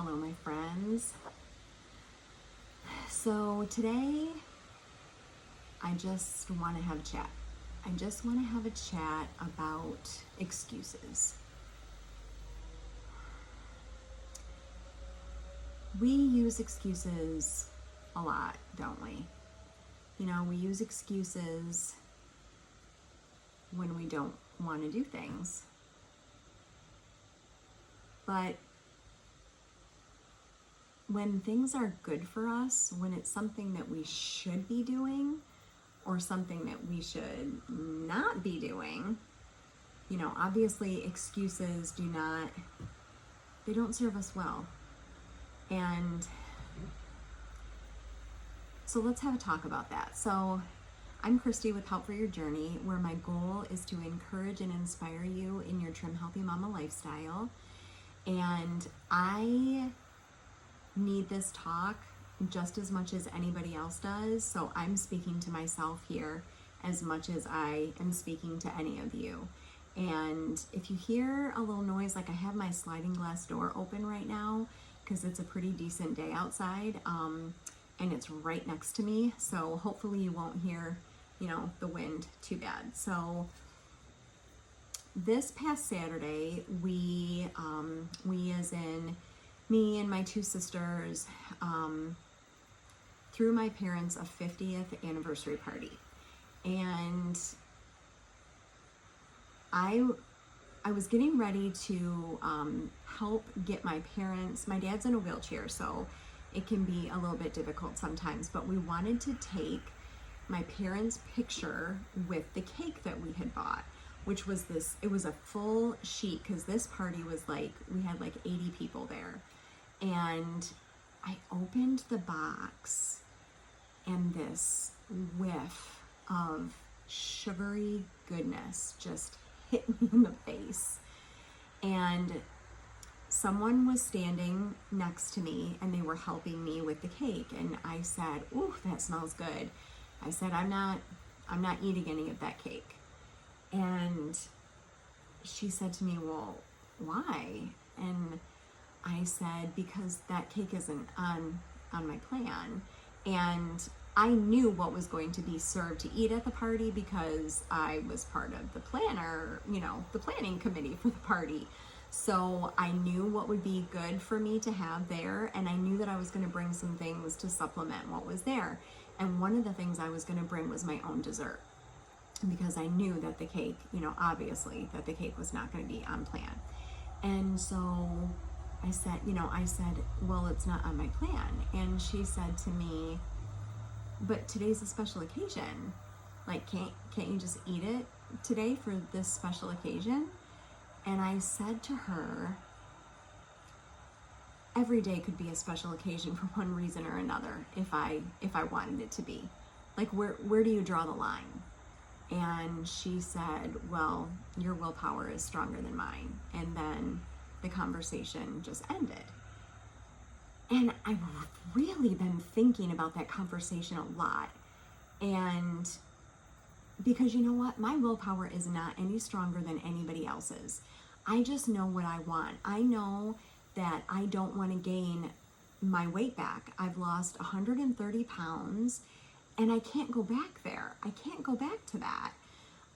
Hello, my friends. So today, I just want to have a chat. I just want to have a chat about excuses. We use excuses a lot, don't we? You know, we use excuses when we don't want to do things. But when things are good for us, when it's something that we should be doing or something that we should not be doing, you know, obviously excuses they don't serve us well. And so let's have a talk about that. So I'm Christy with Help for Your Journey, where my goal is to encourage and inspire you in your trim, healthy mama lifestyle. And I need this talk just as much as anybody else does. So I'm speaking to myself here as much as I am speaking to any of you. And if you hear a little noise, like I have my sliding glass door open right now because it's a pretty decent day outside, and it's right next to me. So hopefully you won't hear, the wind too bad. So this past Saturday, we as in me and my two sisters, threw my parents a 50th anniversary party. And I was getting ready to help get my dad's in a wheelchair, so it can be a little bit difficult sometimes, but we wanted to take my parents' picture with the cake that we had bought, which was it was a full sheet, because this party was we had 80 people there. And I opened the box and this whiff of sugary goodness just hit me in the face. And someone was standing next to me and they were helping me with the cake. And I said, "Ooh, that smells good." I said, I'm not eating any of that cake." And she said to me, "Well, why?" And I said, "Because that cake isn't on my plan." And I knew what was going to be served to eat at the party because I was part of the the planning committee for the party. So I knew what would be good for me to have there, and I knew that I was going to bring some things to supplement what was there. And one of the things I was going to bring was my own dessert, because I knew that the cake, obviously that the cake was not going to be on plan. And so I said, "Well, it's not on my plan." And she said to me, "But today's a special occasion. Can't you just eat it today for this special occasion?" And I said to her, every day could be a special occasion for one reason or another if I wanted it to be. Where do you draw the line? And she said, "Well, your willpower is stronger than mine." And then the conversation just ended. And I've really been thinking about that conversation a lot. And because you know what? My willpower is not any stronger than anybody else's. I just know what I want. I know that I don't want to gain my weight back. I've lost 130 pounds and I can't go back there. I can't go back to that.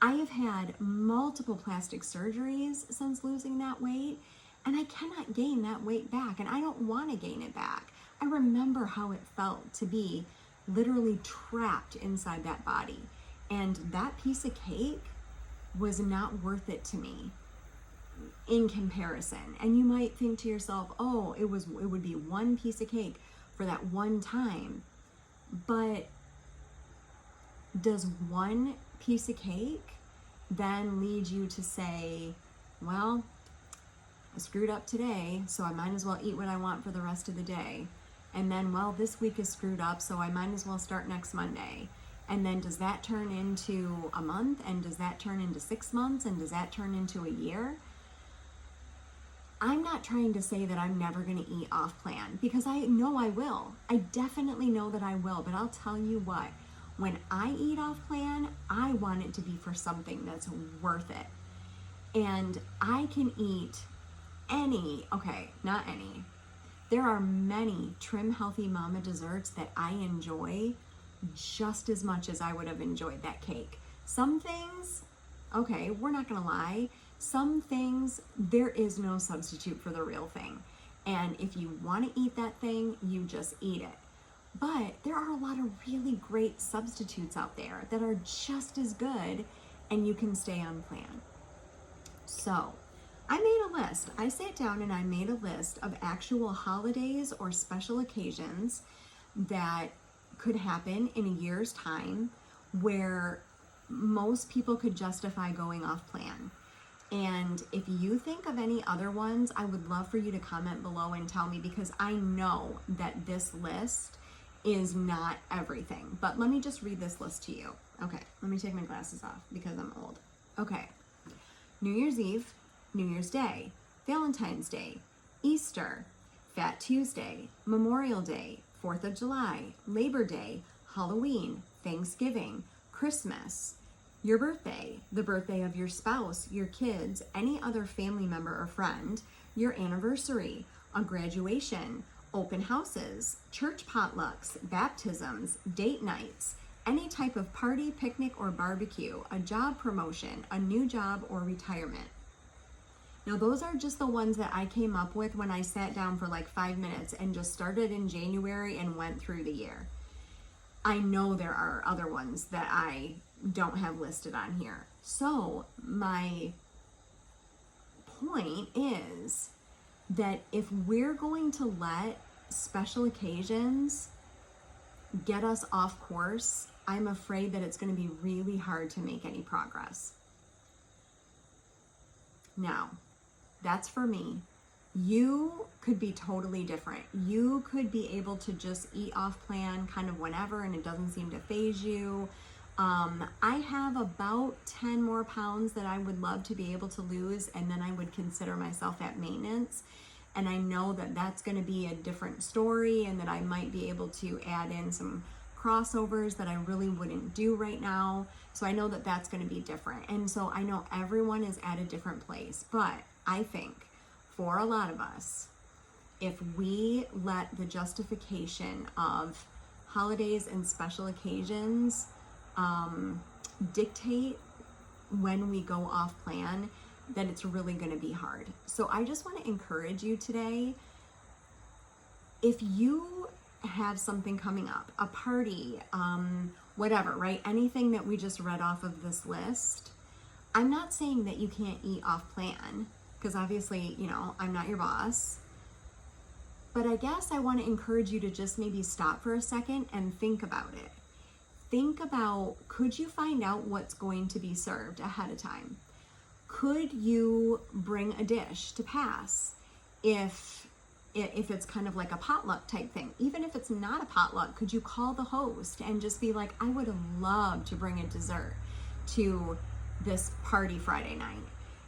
I have had multiple plastic surgeries since losing that weight, and I cannot gain that weight back, and I don't want to gain it back. I remember how it felt to be literally trapped inside that body, and that piece of cake was not worth it to me in comparison. And you might think to yourself, "Oh, it would be one piece of cake for that one time." But does one piece of cake then lead you to say, "Well, I screwed up today, so I might as well eat what I want for the rest of the day"? And then, "Well, this week is screwed up, so I might as well start next Monday." And then does that turn into a month? And does that turn into 6 months? And does that turn into a year? I'm not trying to say that I'm never going to eat off plan, because I know I will. I definitely know that I will. But I'll tell you what, when I eat off plan, I want it to be for something that's worth it. And I can eat not any. There are many Trim Healthy Mama desserts that I enjoy just as much as I would have enjoyed that cake. Some things, okay, we're not gonna lie, some things, there is no substitute for the real thing. And if you wanna eat that thing, you just eat it. But there are a lot of really great substitutes out there that are just as good, and you can stay on plan. So I made a list. I sat down and I made a list of actual holidays or special occasions that could happen in a year's time where most people could justify going off plan. And if you think of any other ones, I would love for you to comment below and tell me, because I know that this list is not everything. But let me just read this list to you. Okay, let me take my glasses off because I'm old. Okay, New Year's Eve, New Year's Day, Valentine's Day, Easter, Fat Tuesday, Memorial Day, 4th of July, Labor Day, Halloween, Thanksgiving, Christmas, your birthday, the birthday of your spouse, your kids, any other family member or friend, your anniversary, a graduation, open houses, church potlucks, baptisms, date nights, any type of party, picnic, or barbecue, a job promotion, a new job, or retirement. Now, those are just the ones that I came up with when I sat down for like 5 minutes and just started in January and went through the year. I know there are other ones that I don't have listed on here. So my point is that if we're going to let special occasions get us off course, I'm afraid that it's going to be really hard to make any progress. Now, that's for me. You could be totally different. You could be able to just eat off plan kind of whenever and it doesn't seem to faze you. I have about 10 more pounds that I would love to be able to lose, and then I would consider myself at maintenance. And I know that that's going to be a different story, and that I might be able to add in some crossovers that I really wouldn't do right now. So I know that that's going to be different. And so I know everyone is at a different place, but I think for a lot of us, if we let the justification of holidays and special occasions dictate when we go off plan, then it's really going to be hard. So I just want to encourage you today, if you have something coming up, a party, whatever, right? Anything that we just read off of this list, I'm not saying that you can't eat off plan, because obviously, you know, I'm not your boss. But I guess I want to encourage you to just maybe stop for a second and think about it. Think about, could you find out what's going to be served ahead of time? Could you bring a dish to pass if it's kind of like a potluck type thing? Even if it's not a potluck, could you call the host and just be like, I would love to bring a dessert to this party Friday night?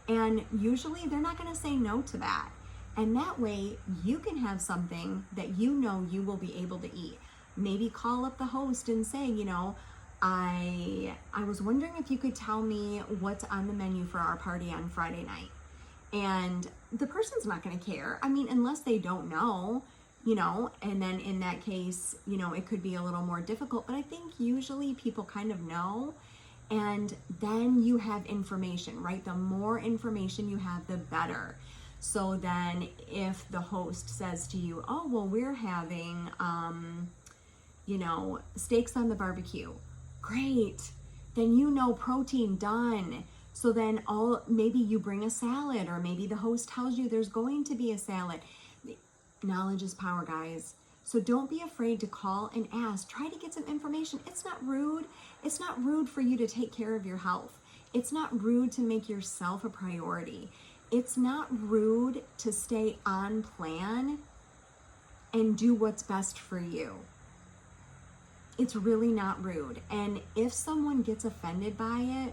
And usually they're not going to say no to that. And that way you can have something that you know you will be able to eat. Maybe call up the host and say, you know, I was wondering if you could tell me what's on the menu for our party on Friday night. And the person's not going to care. I mean, unless they don't know, you know, and then in that case, you know, it could be a little more difficult. But I think usually people kind of know. And then you have information, right? The more information you have, the better. So then if the host says to you, oh, well, we're having, you know, steaks on the barbecue. Great. Then you know protein done. So then maybe you bring a salad, or maybe the host tells you there's going to be a salad. Knowledge is power, guys. So don't be afraid to call and ask. Try to get some information. It's not rude. It's not rude for you to take care of your health. It's not rude to make yourself a priority. It's not rude to stay on plan and do what's best for you. It's really not rude. And if someone gets offended by it,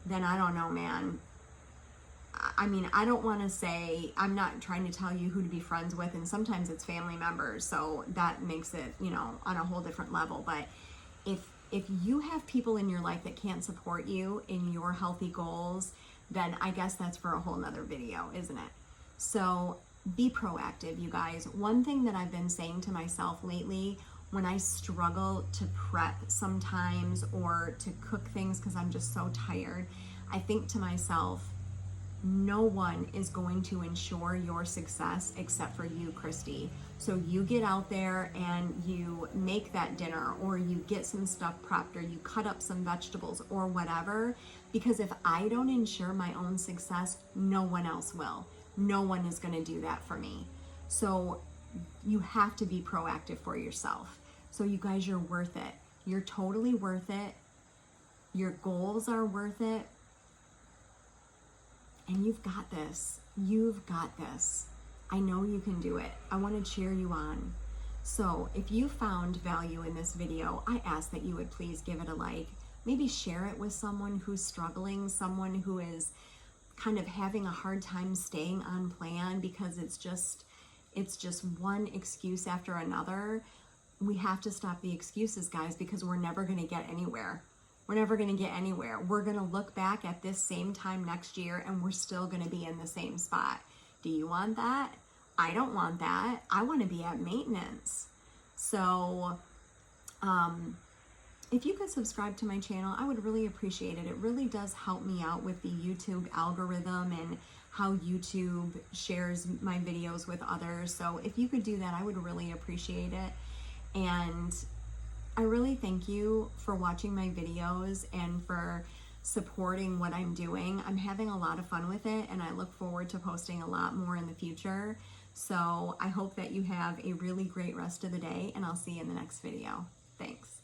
then I don't know, man. I mean, I don't want to say, I'm not trying to tell you who to be friends with, and sometimes it's family members, so that makes it, you know, on a whole different level. But if you have people in your life that can't support you in your healthy goals, then I guess that's for a whole nother video, isn't it? So be proactive, you guys. One thing that I've been saying to myself lately when I struggle to prep sometimes or to cook things because I'm just so tired, I think to myself, no one is going to ensure your success except for you, Christy. So you get out there and you make that dinner, or you get some stuff prepped, or you cut up some vegetables or whatever, because if I don't ensure my own success, no one else will. No one is going to do that for me. So you have to be proactive for yourself. So you guys, you're worth it. You're totally worth it. Your goals are worth it. And you've got this. You've got this. I know you can do it. I want to cheer you on. So if you found value in this video, I ask that you would please give it a like. Maybe share it with someone who's struggling, someone who is kind of having a hard time staying on plan because it's just one excuse after another. We have to stop the excuses, guys, because we're never going to get anywhere. We're never going to get anywhere. We're going to look back at this same time next year and we're still going to be in the same spot. Do you want that? I don't want that. I want to be at maintenance. So, if you could subscribe to my channel, I would really appreciate it. It really does help me out with the YouTube algorithm and how YouTube shares my videos with others. So if you could do that, I would really appreciate it. And I really thank you for watching my videos and for supporting what I'm doing. I'm having a lot of fun with it, and I look forward to posting a lot more in the future. So I hope that you have a really great rest of the day, and I'll see you in the next video. Thanks.